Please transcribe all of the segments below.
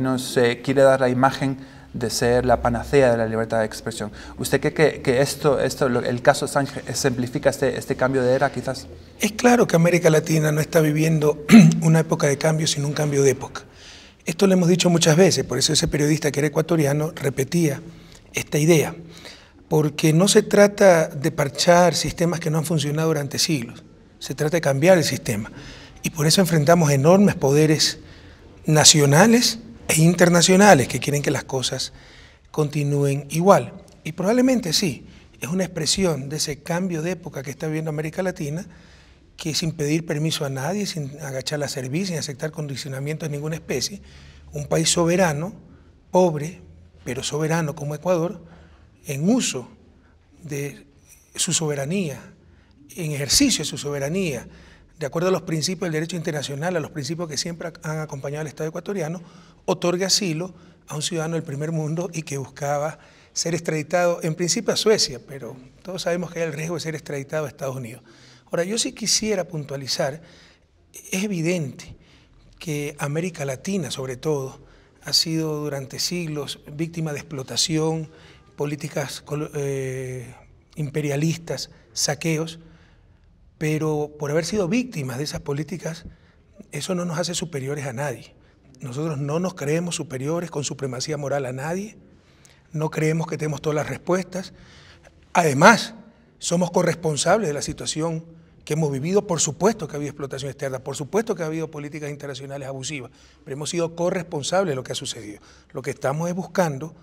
Nos quiere dar la imagen de ser la panacea de la libertad de expresión. ¿Usted cree que el caso Assange ejemplifica este cambio de era, quizás? Es claro que América Latina no está viviendo una época de cambio, sino un cambio de época. Esto lo hemos dicho muchas veces, por eso ese periodista que era ecuatoriano repetía esta idea, porque no se trata de parchar sistemas que no han funcionado durante siglos, se trata de cambiar el sistema. Y por eso enfrentamos enormes poderes nacionales e internacionales que quieren que las cosas continúen igual. Y probablemente sí, es una expresión de ese cambio de época que está viviendo América Latina, que sin pedir permiso a nadie, sin agachar la cerviz, sin aceptar condicionamientos de ninguna especie, un país soberano, pobre, pero soberano como Ecuador, en uso de su soberanía, en ejercicio de su soberanía, de acuerdo a los principios del derecho internacional, a los principios que siempre han acompañado al Estado ecuatoriano, otorga asilo a un ciudadano del primer mundo y que buscaba ser extraditado, en principio a Suecia, pero todos sabemos que hay el riesgo de ser extraditado a Estados Unidos. Ahora, yo sí quisiera puntualizar, es evidente que América Latina, sobre todo, ha sido durante siglos víctima de explotación, políticas imperialistas, saqueos, pero por haber sido víctimas de esas políticas, eso no nos hace superiores a nadie. Nosotros no nos creemos superiores con supremacía moral a nadie, no creemos que tenemos todas las respuestas. Además, somos corresponsables de la situación que hemos vivido. Por supuesto que ha habido explotación externa, por supuesto que ha habido políticas internacionales abusivas, pero hemos sido corresponsables de lo que ha sucedido. Lo que estamos es buscando,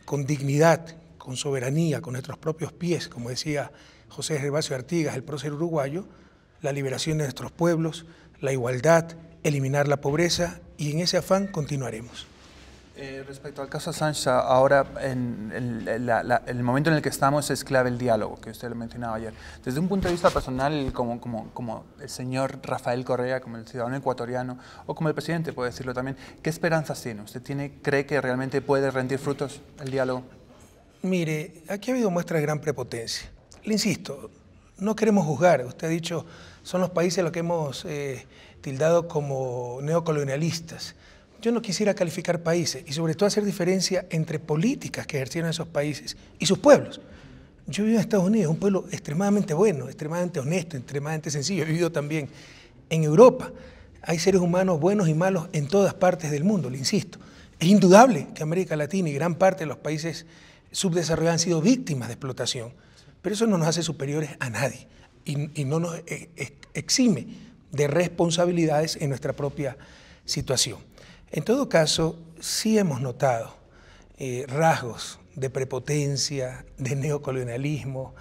con dignidad, con soberanía, con nuestros propios pies, como decía José Gervasio Artigas, el prócer uruguayo, la liberación de nuestros pueblos, la igualdad, eliminar la pobreza, y en ese afán continuaremos. Respecto al caso Assange, ahora el momento en el que estamos es clave el diálogo, que usted lo mencionaba ayer. Desde un punto de vista personal, como el señor Rafael Correa, como el ciudadano ecuatoriano, o como el presidente, puede decirlo también, ¿qué esperanzas tiene? ¿Usted cree que realmente puede rendir frutos el diálogo? Mire, aquí ha habido muestras de gran prepotencia. Le insisto, no queremos juzgar. Usted ha dicho, son los países a los que hemos tildado como neocolonialistas. Yo no quisiera calificar países y sobre todo hacer diferencia entre políticas que ejercieron esos países y sus pueblos. Yo vivo en Estados Unidos, un pueblo extremadamente bueno, extremadamente honesto, extremadamente sencillo. He vivido también en Europa. Hay seres humanos buenos y malos en todas partes del mundo, le insisto. Es indudable que América Latina y gran parte de los países subdesarrollados han sido víctimas de explotación, pero eso no nos hace superiores a nadie y no nos exime de responsabilidades en nuestra propia situación. En todo caso, sí hemos notado rasgos de prepotencia, de neocolonialismo,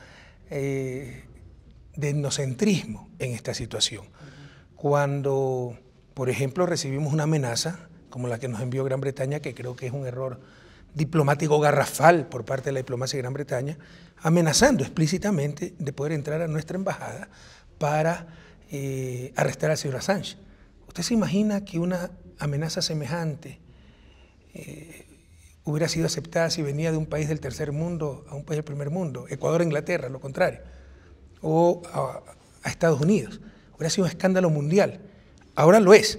de etnocentrismo en esta situación. Cuando, por ejemplo, recibimos una amenaza como la que nos envió Gran Bretaña, que creo que es un error diplomático garrafal por parte de la diplomacia de Gran Bretaña, amenazando explícitamente de poder entrar a nuestra embajada para arrestar al señor Assange. ¿Usted se imagina que una amenaza semejante hubiera sido aceptada si venía de un país del tercer mundo a un país del primer mundo, Ecuador, Inglaterra, lo contrario, o a Estados Unidos? Hubiera sido un escándalo mundial. Ahora lo es,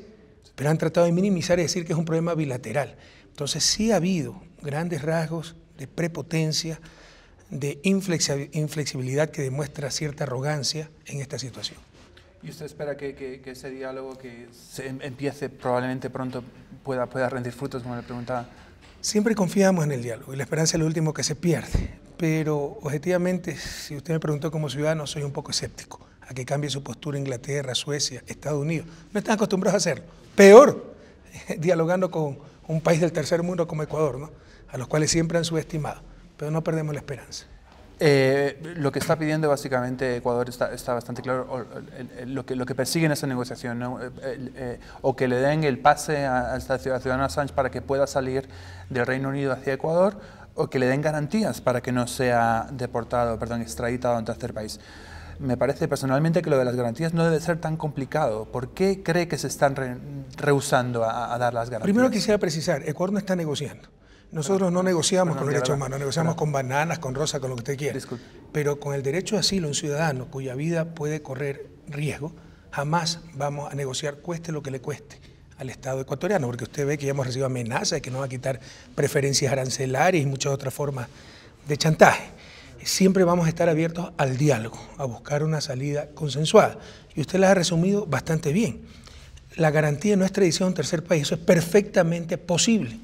pero han tratado de minimizar y decir que es un problema bilateral. Entonces sí ha habido grandes rasgos de prepotencia, de inflexibilidad que demuestra cierta arrogancia en esta situación. ¿Y usted espera que ese diálogo que empiece probablemente pronto pueda rendir frutos, como le preguntaba? Siempre confiamos en el diálogo y la esperanza es lo último que se pierde, pero objetivamente, si usted me preguntó como ciudadano, soy un poco escéptico a que cambie su postura Inglaterra, Suecia, Estados Unidos. No están acostumbrados a hacerlo. Peor, dialogando con un país del tercer mundo como Ecuador, ¿no? A los cuales siempre han subestimado, pero no perdemos la esperanza. Lo que está pidiendo básicamente Ecuador está bastante claro, lo que persigue en esa negociación, ¿no? O que le den el pase al ciudadano Assange para que pueda salir del Reino Unido hacia Ecuador, o que le den garantías para que no sea extraditado a un tercer país. Me parece personalmente que lo de las garantías no debe ser tan complicado. ¿Por qué cree que se están rehusando a dar las garantías? Primero quisiera precisar, Ecuador no está negociando. Nosotros no negociamos con derechos humanos, negociamos con bananas, con rosas, con lo que usted quiera. Disculpe. Pero con el derecho de asilo, un ciudadano cuya vida puede correr riesgo, jamás vamos a negociar, cueste lo que le cueste, al Estado ecuatoriano, porque usted ve que ya hemos recibido amenazas de que nos va a quitar preferencias arancelarias y muchas otras formas de chantaje. Siempre vamos a estar abiertos al diálogo, a buscar una salida consensuada. Y usted la ha resumido bastante bien. La garantía de no extradición a un tercer país, eso es perfectamente posible.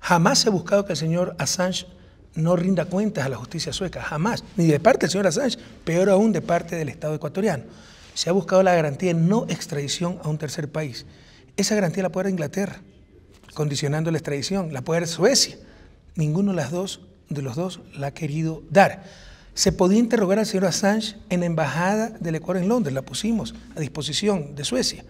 Jamás se ha buscado que el señor Assange no rinda cuentas a la justicia sueca, jamás, ni de parte del señor Assange, peor aún de parte del Estado ecuatoriano. Se ha buscado la garantía de no extradición a un tercer país. Esa garantía la puede dar Inglaterra, condicionando la extradición, la puede dar Suecia. Ninguno de los dos la ha querido dar. Se podía interrogar al señor Assange en la embajada del Ecuador en Londres, la pusimos a disposición de Suecia.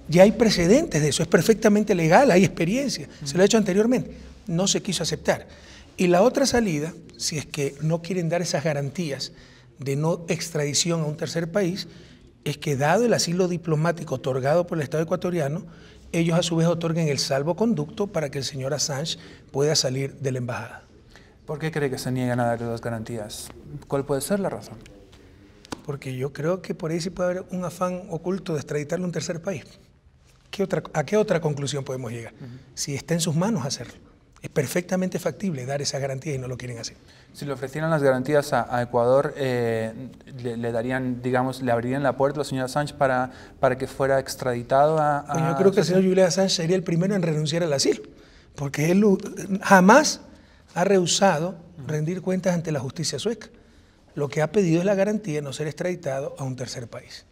Ya hay precedentes de eso, es perfectamente legal, hay experiencia, se lo ha hecho anteriormente, no se quiso aceptar. Y la otra salida, si es que no quieren dar esas garantías de no extradición a un tercer país, es que dado el asilo diplomático otorgado por el Estado ecuatoriano, ellos a su vez otorguen el salvoconducto para que el señor Assange pueda salir de la embajada. ¿Por qué cree que se niegan a darle las garantías? ¿Cuál puede ser la razón? Porque yo creo que por ahí sí puede haber un afán oculto de extraditarlo a un tercer país. ¿A qué otra conclusión podemos llegar? Si está en sus manos hacerlo. Es perfectamente factible dar esas garantías y no lo quieren hacer. Si le ofrecieran las garantías a Ecuador, le darían, digamos, le abrirían la puerta al señor Assange para que fuera extraditado a... Yo creo que el señor Julian Assange sería el primero en renunciar al asilo, porque él jamás ha rehusado rendir cuentas ante la justicia sueca. Lo que ha pedido es la garantía de no ser extraditado a un tercer país.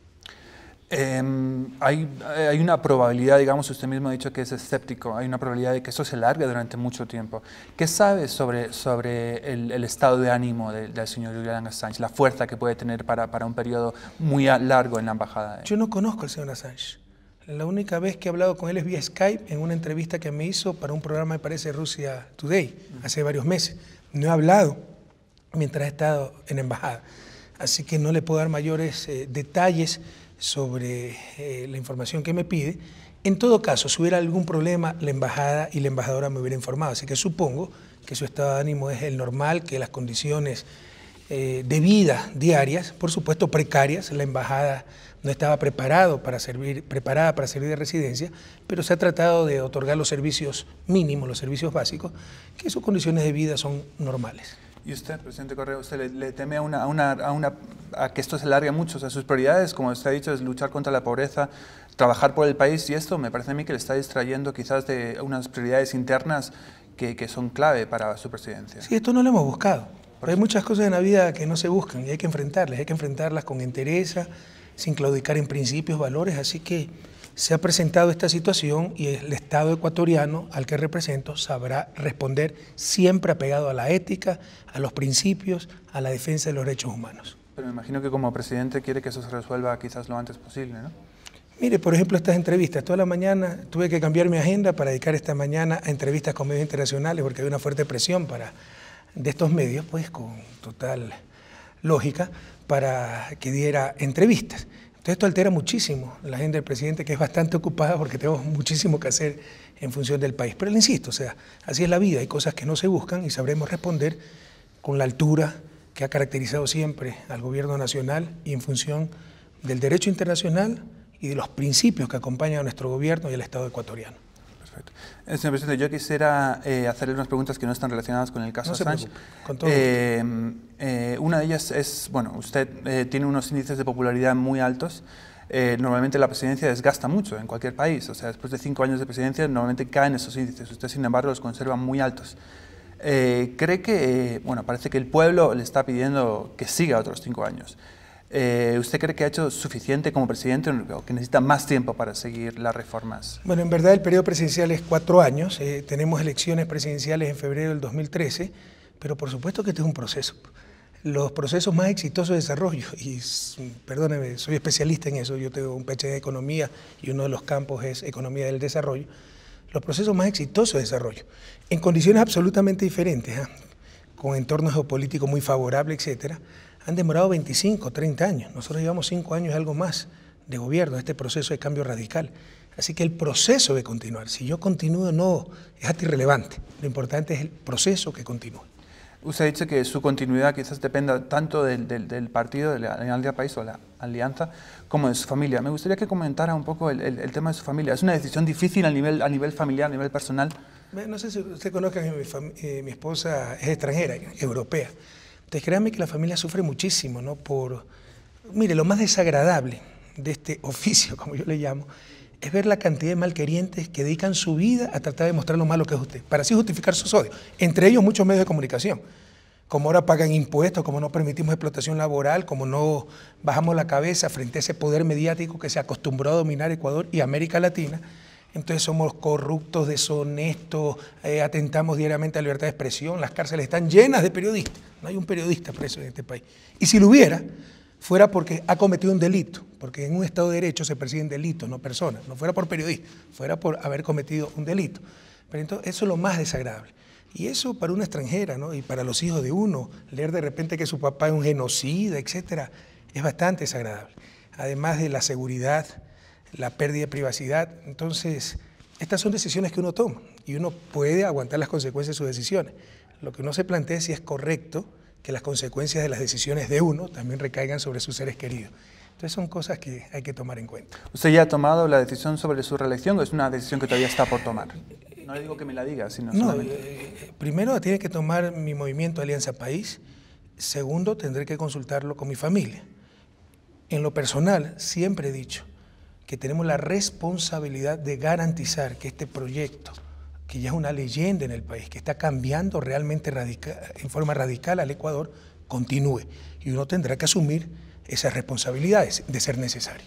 Hay una probabilidad, digamos, usted mismo ha dicho que es escéptico, hay una probabilidad de que eso se largue durante mucho tiempo. ¿Qué sabe sobre el estado de ánimo del señor Julian Assange, la fuerza que puede tener para un periodo muy largo en la embajada? Yo no conozco al señor Assange. La única vez que he hablado con él es vía Skype, en una entrevista que me hizo para un programa, me parece, Russia Today, hace varios meses. No he hablado mientras he estado en la embajada, así que no le puedo dar mayores detalles sobre la información que me pide. En todo caso, si hubiera algún problema, la embajada y la embajadora me hubiera informado, así que supongo que su estado de ánimo es el normal, que las condiciones de vida diarias, por supuesto precarias, la embajada no estaba preparada para servir de residencia, pero se ha tratado de otorgar los servicios mínimos, los servicios básicos, que sus condiciones de vida son normales. ¿Y usted, presidente Correa, usted le teme a que esto se largue mucho? O sea, sus prioridades, como usted ha dicho, es luchar contra la pobreza, trabajar por el país, y esto me parece a mí que le está distrayendo quizás de unas prioridades internas que son clave para su presidencia. Sí, esto no lo hemos buscado. Pero hay muchas cosas en la vida que no se buscan y hay que enfrentarlas con entereza, sin claudicar en principios, valores, así que se ha presentado esta situación y el Estado ecuatoriano al que represento sabrá responder siempre apegado a la ética, a los principios, a la defensa de los derechos humanos. Pero me imagino que como presidente quiere que eso se resuelva quizás lo antes posible, ¿no? Mire, por ejemplo, estas entrevistas. Toda la mañana tuve que cambiar mi agenda para dedicar esta mañana a entrevistas con medios internacionales porque había una fuerte presión de estos medios, pues con total lógica, para que diera entrevistas. Entonces esto altera muchísimo la agenda del presidente, que es bastante ocupada porque tenemos muchísimo que hacer en función del país. Pero le insisto, o sea, así es la vida, hay cosas que no se buscan y sabremos responder con la altura que ha caracterizado siempre al gobierno nacional y en función del derecho internacional y de los principios que acompañan a nuestro gobierno y al Estado ecuatoriano. Perfecto. Señor presidente, yo quisiera hacerle unas preguntas que no están relacionadas con el caso Assange. Con todo una de ellas es, bueno, usted tiene unos índices de popularidad muy altos. Normalmente la presidencia desgasta mucho en cualquier país, o sea, después de 5 años de presidencia normalmente caen esos índices. Usted, sin embargo, los conserva muy altos. ¿Cree que, bueno, parece que el pueblo le está pidiendo que siga otros 5 años? ¿Usted cree que ha hecho suficiente como presidente o que necesita más tiempo para seguir las reformas? Bueno, en verdad el periodo presidencial es 4 años. Tenemos elecciones presidenciales en febrero del 2013, pero por supuesto que este es un proceso. Los procesos más exitosos de desarrollo, y perdóneme, soy especialista en eso, yo tengo un PhD en economía y uno de los campos es economía del desarrollo. Los procesos más exitosos de desarrollo, en condiciones absolutamente diferentes, con entornos geopolíticos muy favorables, etcétera, han demorado 25, 30 años. Nosotros llevamos 5 años y algo más de gobierno, este proceso de cambio radical. Así que el proceso debe continuar. Si yo continúo o no es hasta irrelevante. Lo importante es el proceso que continúe. Usted ha dicho que su continuidad quizás dependa tanto del partido, de la Alianza País o la alianza, como de su familia. Me gustaría que comentara un poco el tema de su familia. ¿Es una decisión difícil a nivel familiar, a nivel personal? No sé si usted conozca que mi esposa es extranjera, europea. Entonces créanme que la familia sufre muchísimo, ¿no? Mire, lo más desagradable de este oficio, como yo le llamo, es ver la cantidad de malquerientes que dedican su vida a tratar de mostrar lo malo que es usted, para así justificar sus odios. Entre ellos muchos medios de comunicación. Como ahora pagan impuestos, como no permitimos explotación laboral, como no bajamos la cabeza frente a ese poder mediático que se acostumbró a dominar Ecuador y América Latina. Entonces somos corruptos, deshonestos, atentamos diariamente a la libertad de expresión, las cárceles están llenas de periodistas. No hay un periodista preso en este país. Y si lo hubiera, fuera porque ha cometido un delito, porque en un Estado de Derecho se persiguen delitos, no personas, no fuera por periodista, fuera por haber cometido un delito. Pero entonces eso es lo más desagradable. Y eso para una extranjera, ¿no? Y para los hijos de uno, leer de repente que su papá es un genocida, etcétera, es bastante desagradable. Además de la seguridad, la pérdida de privacidad. Entonces, estas son decisiones que uno toma y uno puede aguantar las consecuencias de sus decisiones. Lo que uno se plantea es si es correcto que las consecuencias de las decisiones de uno también recaigan sobre sus seres queridos. Entonces son cosas que hay que tomar en cuenta. ¿Usted ya ha tomado la decisión sobre su reelección o es una decisión que todavía está por tomar? No le digo que me la diga, sino solamente... Primero tiene que tomar mi movimiento Alianza País. Segundo, tendré que consultarlo con mi familia. En lo personal, siempre he dicho que tenemos la responsabilidad de garantizar que este proyecto, que ya es una leyenda en el país, que está cambiando realmente en forma radical al Ecuador, continúe. Y uno tendrá que asumir esas responsabilidades de ser necesario.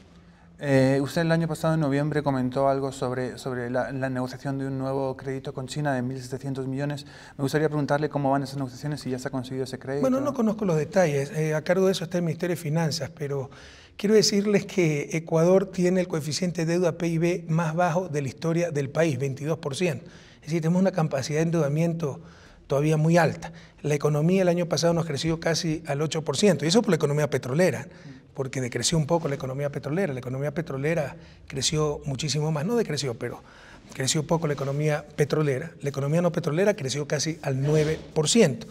Usted el año pasado, en noviembre, comentó algo sobre la negociación de un nuevo crédito con China de 1.700 millones. Me gustaría preguntarle cómo van esas negociaciones, si ya se ha conseguido ese crédito. Bueno, no conozco los detalles. A cargo de eso está el Ministerio de Finanzas, pero quiero decirles que Ecuador tiene el coeficiente de deuda PIB más bajo de la historia del país, 22%. Es decir, tenemos una capacidad de endeudamiento todavía muy alta. La economía el año pasado nos creció casi al 8%, y eso por la economía petrolera, porque decreció un poco la economía petrolera. La economía petrolera creció muchísimo más, no decreció, pero creció poco la economía petrolera. La economía no petrolera creció casi al 9%.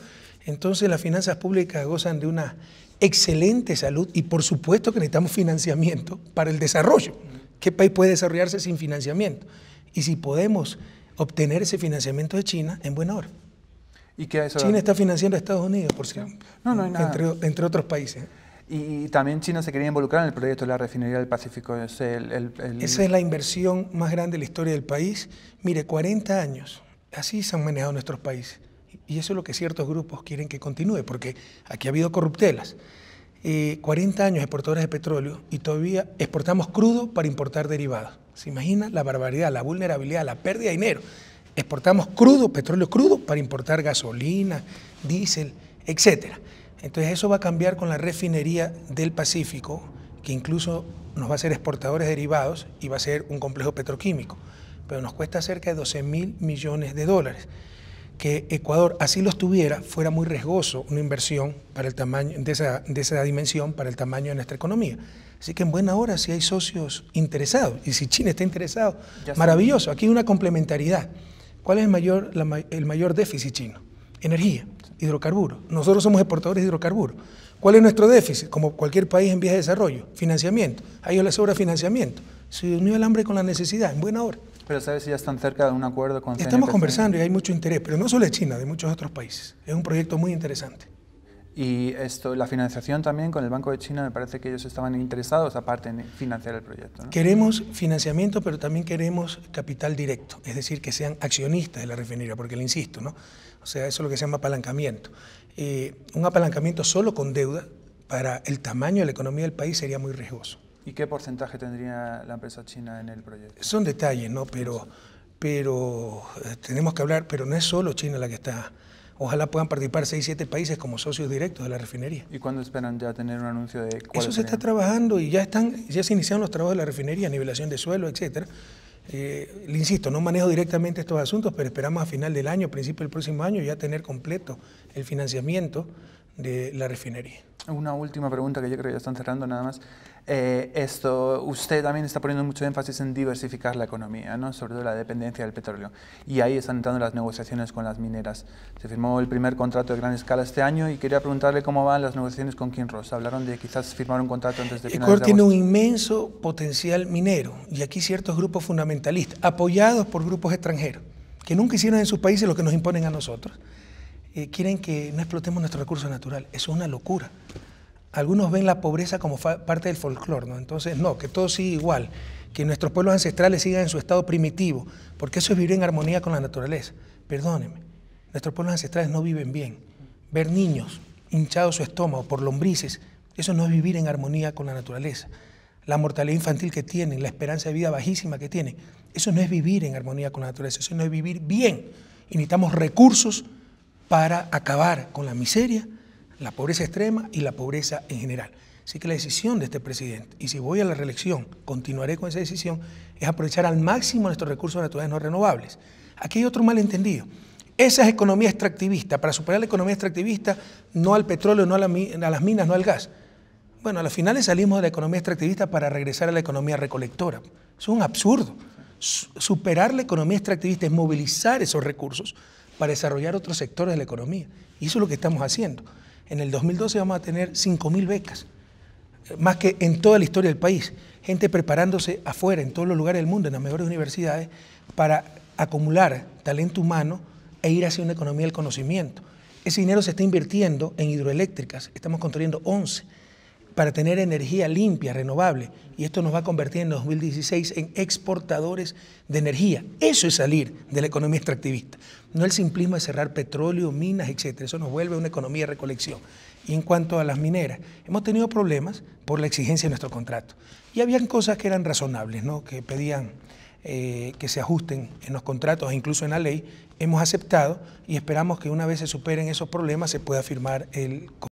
Entonces las finanzas públicas gozan de una excelente salud y por supuesto que necesitamos financiamiento para el desarrollo. ¿Qué país puede desarrollarse sin financiamiento? Y si podemos obtener ese financiamiento de China, en buena hora. ¿Y qué eso? China está financiando a Estados Unidos, por cierto, no hay nada. Entre otros países. Y también China se quería involucrar en el proyecto de la refinería del Pacífico. Esa es la inversión más grande de la historia del país. Mire, 40 años, así se han manejado nuestros países. Y eso es lo que ciertos grupos quieren que continúe, porque aquí ha habido corruptelas. 40 años exportadores de petróleo y todavía exportamos crudo para importar derivados. ¿Se imagina la barbaridad, la vulnerabilidad, la pérdida de dinero? Exportamos crudo, petróleo crudo, para importar gasolina, diésel, etcétera. Entonces eso va a cambiar con la refinería del Pacífico, que incluso nos va a hacer exportadores derivados y va a ser un complejo petroquímico. Pero nos cuesta cerca de $12.000 millones. Que Ecuador, así los tuviera, fuera muy riesgoso una inversión para el tamaño, de esa dimensión para el tamaño de nuestra economía. Así que en buena hora si hay socios interesados, y si China está interesado, maravilloso. Aquí hay una complementariedad. ¿Cuál es el mayor déficit chino? Energía, hidrocarburos. Nosotros somos exportadores de hidrocarburos. ¿Cuál es nuestro déficit? Como cualquier país en vías de desarrollo, financiamiento. A ellos les sobra financiamiento. Se unió el hambre con la necesidad, en buena hora. Pero ¿sabes si ya están cerca de un acuerdo con CNPC? Estamos conversando y hay mucho interés, pero no solo de China, de muchos otros países. Es un proyecto muy interesante. Y la financiación también con el Banco de China, me parece que ellos estaban interesados aparte en financiar el proyecto, ¿no? Queremos financiamiento, pero también queremos capital directo, es decir, que sean accionistas de la refinería, porque le insisto, ¿no? O sea, eso es lo que se llama apalancamiento. Un apalancamiento solo con deuda para el tamaño de la economía del país sería muy riesgoso. ¿Y qué porcentaje tendría la empresa china en el proyecto? Son detalles, ¿no? Pero tenemos que hablar, pero no es solo China la que está. Ojalá puedan participar 6, 7 países como socios directos de la refinería. ¿Y cuándo esperan ya tener un anuncio de cuál? Eso se está trabajando y ya se iniciaron los trabajos de la refinería, nivelación de suelo, etcétera. Le insisto, no manejo directamente estos asuntos, pero esperamos a final del año, principio del próximo año, ya tener completo el financiamiento de la refinería. Una última pregunta que yo creo que ya están cerrando nada más. Usted también está poniendo mucho énfasis en diversificar la economía, ¿no? Sobre todo la dependencia del petróleo. Y ahí están entrando las negociaciones con las mineras. Se firmó el primer contrato de gran escala este año y quería preguntarle cómo van las negociaciones con Kinross. Hablaron de quizás firmar un contrato antes de finales de agosto. Ecuador tiene un inmenso potencial minero y aquí ciertos grupos fundamentalistas, apoyados por grupos extranjeros, que nunca hicieron en sus países lo que nos imponen a nosotros, quieren que no explotemos nuestros recursos naturales. Eso es una locura. Algunos ven la pobreza como parte del folclore, ¿no? Entonces, no, que todo siga igual, que nuestros pueblos ancestrales sigan en su estado primitivo, porque eso es vivir en armonía con la naturaleza. Perdónenme, nuestros pueblos ancestrales no viven bien. Ver niños hinchados su estómago por lombrices, eso no es vivir en armonía con la naturaleza. La mortalidad infantil que tienen, la esperanza de vida bajísima que tienen, eso no es vivir en armonía con la naturaleza, eso no es vivir bien. Y necesitamos recursos para acabar con la miseria, la pobreza extrema y la pobreza en general. Así que la decisión de este presidente, y si voy a la reelección, continuaré con esa decisión, es aprovechar al máximo nuestros recursos naturales no renovables. Aquí hay otro malentendido. Esa es economía extractivista. Para superar la economía extractivista, no al petróleo, no a las minas, no al gas. Bueno, a las finales salimos de la economía extractivista para regresar a la economía recolectora. Eso es un absurdo. Superar la economía extractivista es movilizar esos recursos para desarrollar otros sectores de la economía. Y eso es lo que estamos haciendo. En el 2012 vamos a tener 5.000 becas, más que en toda la historia del país. Gente preparándose afuera, en todos los lugares del mundo, en las mejores universidades, para acumular talento humano e ir hacia una economía del conocimiento. Ese dinero se está invirtiendo en hidroeléctricas, estamos construyendo 11, para tener energía limpia, renovable, y esto nos va a convertir en 2016 en exportadores de energía. Eso es salir de la economía extractivista, no el simplismo de cerrar petróleo, minas, etc. Eso nos vuelve a una economía de recolección. Y en cuanto a las mineras, hemos tenido problemas por la exigencia de nuestro contrato. Y habían cosas que eran razonables, ¿no? Que pedían que se ajusten en los contratos e incluso en la ley. Hemos aceptado y esperamos que una vez se superen esos problemas se pueda firmar el contrato.